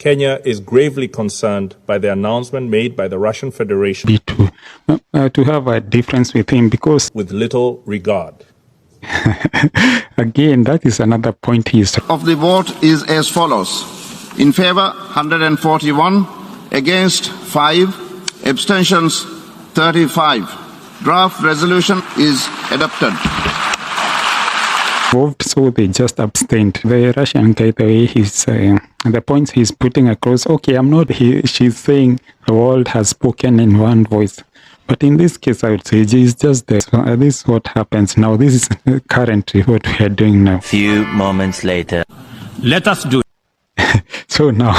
Kenya is gravely concerned by the announcement made by the Russian Federation to have a difference with him, because with little regard. again, that is another point of the vote is as follows. In favor, 141. Against, 5. Abstentions, 35. Draft resolution is adopted. So they just abstained. The Russian guy, the way the points he's putting across, okay, she's saying the world has spoken in one voice. But in this case, I would say it's just this is what happens now. This is currently what we are doing now. Few moments later. Let us do it. So now...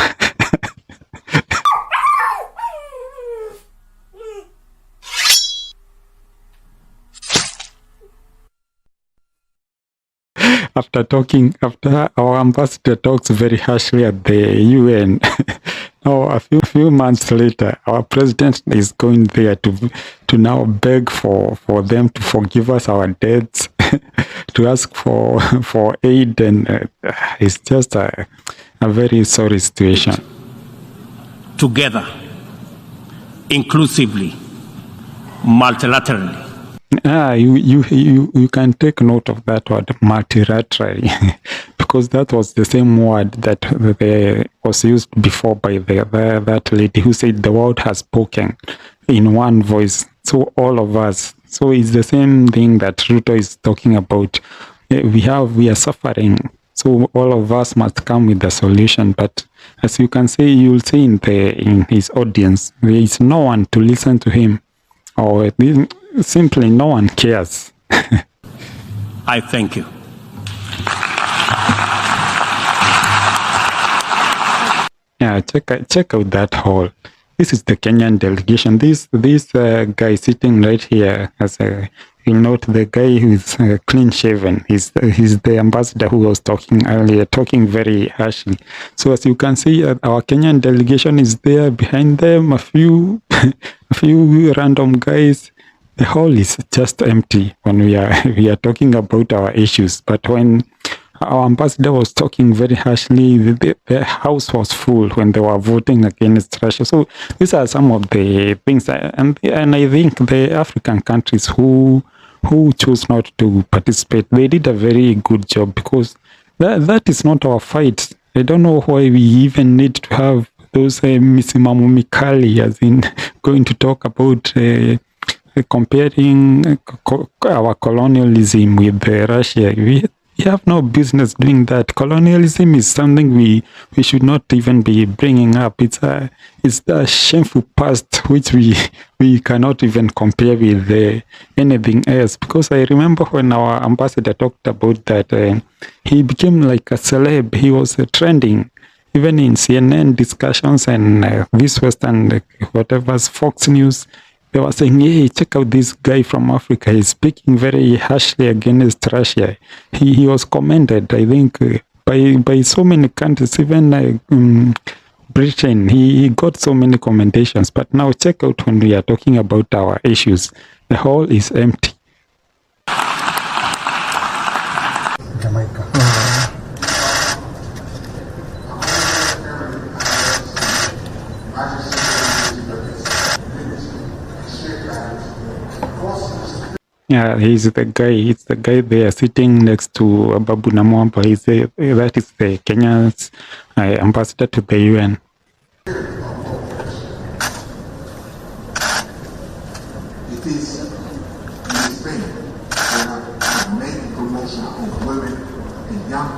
After our ambassador talks very harshly at the UN, now a few months later, our president is going there to now beg for them to forgive us our debts, to ask for aid, and it's just a very sorry situation. Together, inclusively, multilaterally. You can take note of that word, multilaterally, because that was the same word that was used before by that lady who said the world has spoken in one voice. So all of us. So it's the same thing that Ruto is talking about. We are suffering. So all of us must come with the solution. But as you can see, you'll see in his audience, there is no one to listen to him, or simply no one cares. I thank you. Yeah, check out that hall. This is the Kenyan delegation. This guy sitting right here, you'll note the guy who's clean shaven. He's the ambassador who was talking earlier, talking very harshly. So as you can see, our Kenyan delegation is there. Behind them, a few random guys. The hall is just empty when we are talking about our issues. But when our ambassador was talking very harshly, the house was full when they were voting against Russia. So these are some of the things, and I think the African countries who chose not to participate, they did a very good job, because that is not our fight. I don't know why we even need to have those misimamo mikali, as in going to talk about comparing our colonialism with Russia. We have no business doing that. Colonialism is something we should not even be bringing up. It's a shameful past which we cannot even compare with anything else. Because I remember when our ambassador talked about that, he became like a celeb. He was trending. Even in CNN discussions and this Western, whatever's Fox News, they were saying, hey, check out this guy from Africa. He's speaking very harshly against Russia. He was commended, I think, by so many countries, even Britain. He got so many commendations. But now check out when we are talking about our issues. The hall is empty. Yeah, he's the guy. It's the guy there sitting next to Babu Namwamba. That is the Kenya's ambassador to the UN. It is in Spain where the main promotion of women and young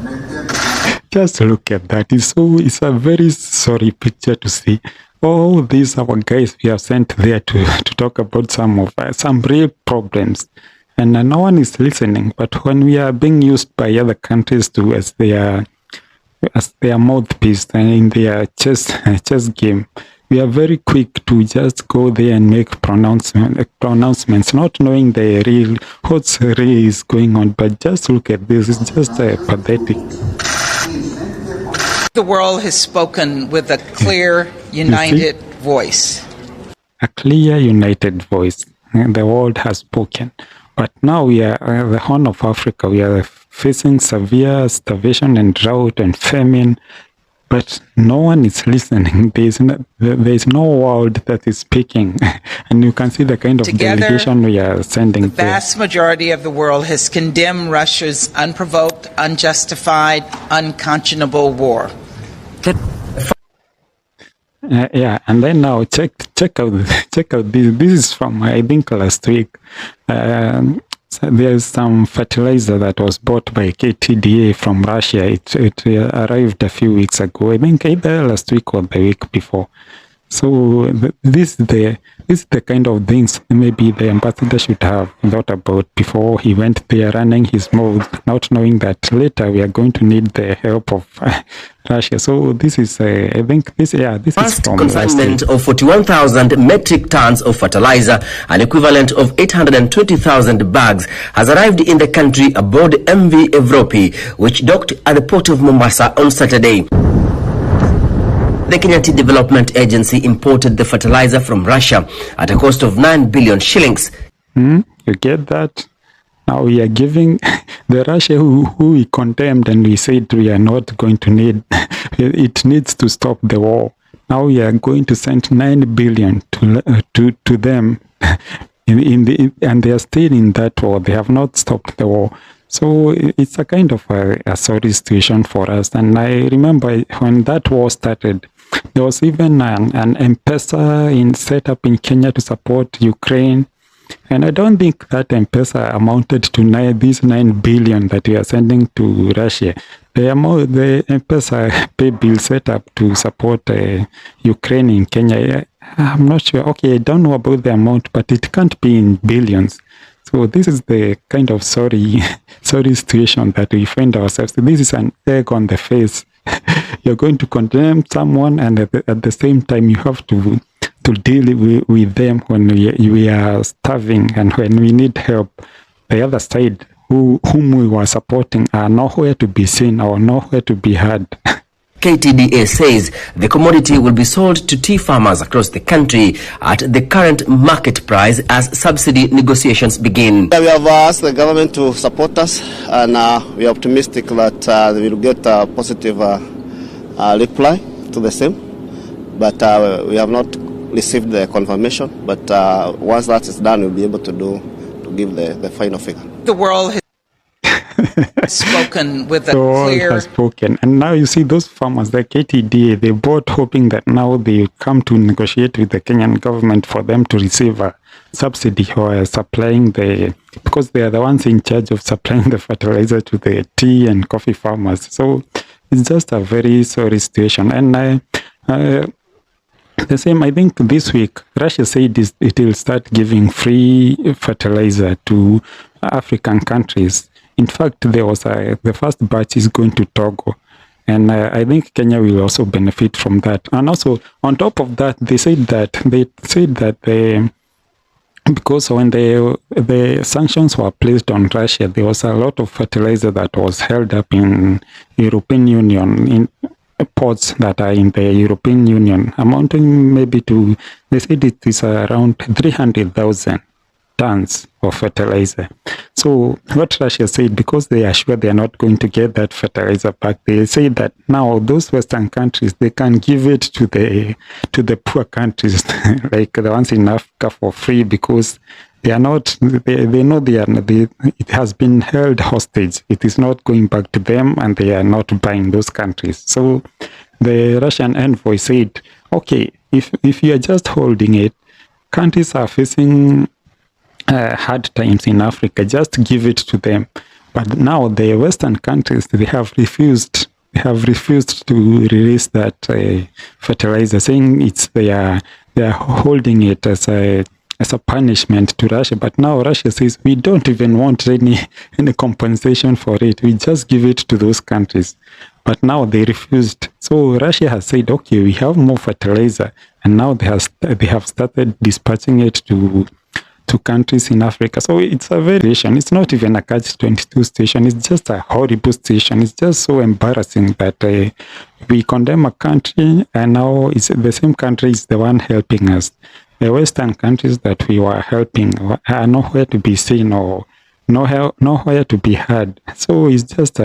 people. Just look at that. It's a very sorry picture to see. Oh, these are our guys we have sent there to talk about some real problems, and no one is listening. But when we are being used by other countries as their mouthpiece and in their chess game, we are very quick to just go there and make pronouncements, not knowing what's really is going on. But just look at this; it's just pathetic. The world has spoken with a clear, united voice. A clear, united voice. The world has spoken. But now we are the Horn of Africa. We are facing severe starvation and drought and famine. but no one is listening. There's no world that is speaking. And you can see the kind of Together, delegation we are sending the there. vast majority of the world has condemned Russia's unprovoked, unjustified, unconscionable war. Yeah, and then now check out this. This is from, I think, last week. So there's some fertilizer that was bought by KTDA from Russia. It arrived a few weeks ago. I think either last week or the week before. So this is the kind of things maybe the ambassador should have thought about before he went there running his mouth, not knowing that later we are going to need the help of Russia. So this is, I think, this is from consignment of 41,000 metric tons of fertilizer, an equivalent of 820,000 bags, has arrived in the country aboard MV Evropi, which docked at the port of Mombasa on Saturday. The Kenyan Tea Development Agency imported the fertilizer from Russia at a cost of 9 billion shillings. You get that? Now we are giving the Russia who we condemned and we said we are not going to need, it needs to stop the war. Now we are going to send 9 billion to them and they are still in that war. They have not stopped the war. So it's a kind of a sorry situation for us. And I remember when that war started, there was even an M-Pesa set up in Kenya to support Ukraine. And I don't think that M-Pesa amounted to these 9 billion that we are sending to Russia. The M-Pesa pay bill set up to support Ukraine in Kenya. I'm not sure. Okay, I don't know about the amount, but it can't be in billions. So this is the kind of sorry situation that we find ourselves. This is an egg on the face. You're going to condemn someone, and at the same time, you have to deal with them when we are starving and when we need help. The other side, whom we were supporting, are nowhere to be seen or nowhere to be heard. KTDA says the commodity will be sold to tea farmers across the country at the current market price as subsidy negotiations begin. We have asked the government to support us, and we are optimistic that we will get a positive reply to the same. But we have not received the confirmation. But once that is done, we'll be able to give the final figure. The world has spoken with a clear... has spoken. And now you see those farmers, the KTDA, they bought hoping that now they come to negotiate with the Kenyan government for them to receive a subsidy or supplying because they are the ones in charge of supplying the fertilizer to the tea and coffee farmers. So it's just a very sorry situation. And the same, I think this week, Russia said it will start giving free fertilizer to African countries. In fact, there was the first batch is going to Togo. And I think Kenya will also benefit from that. And also, on top of that, they said that because when the sanctions were placed on Russia, there was a lot of fertilizer that was held up in European Union, in ports that are in the European Union, amounting maybe to, they said it is around 300,000 tons of fertilizer. So what Russia said, because they are sure they are not going to get that fertilizer back, they say that now those Western countries, they can give it to the poor countries, like the ones in Africa, for free, because they are not, they know it has been held hostage. It is not going back to them, and they are not buying those countries. So the Russian envoy said, okay, if you are just holding it, countries are facing hard times in Africa, just give it to them. But now the Western countries, they have refused to release that fertilizer, saying they are holding it as a punishment to Russia. But now Russia says we don't even want any compensation for it. We just give it to those countries. But now they refused. So Russia has said, okay, we have more fertilizer, and now they have started dispatching it to countries in Africa. So it's a very, it's not even a catch-22 station. It's just a horrible station. It's just so embarrassing that we condemn a country, and now it's the same country is the one helping us. The Western countries that we were helping are nowhere to be seen or nowhere to be heard. So it's just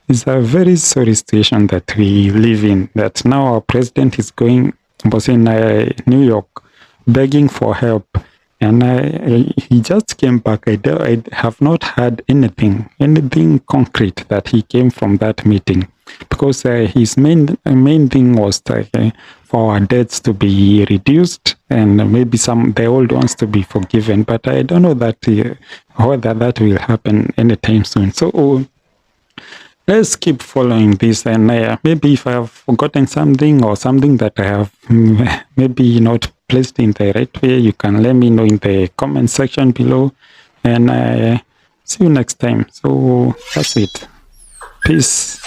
It's a very sorry situation that we live in, that now our president was in New York begging for help. And he just came back. I have not heard anything concrete that he came from that meeting, because his main thing was for our debts to be reduced and maybe the old ones to be forgiven. But I don't know that whether that will happen anytime soon. So let's keep following this, and maybe if I have forgotten something or something that I have maybe not placed in the right way, you can let me know in the comment section below, and see you next time. So that's it. Peace.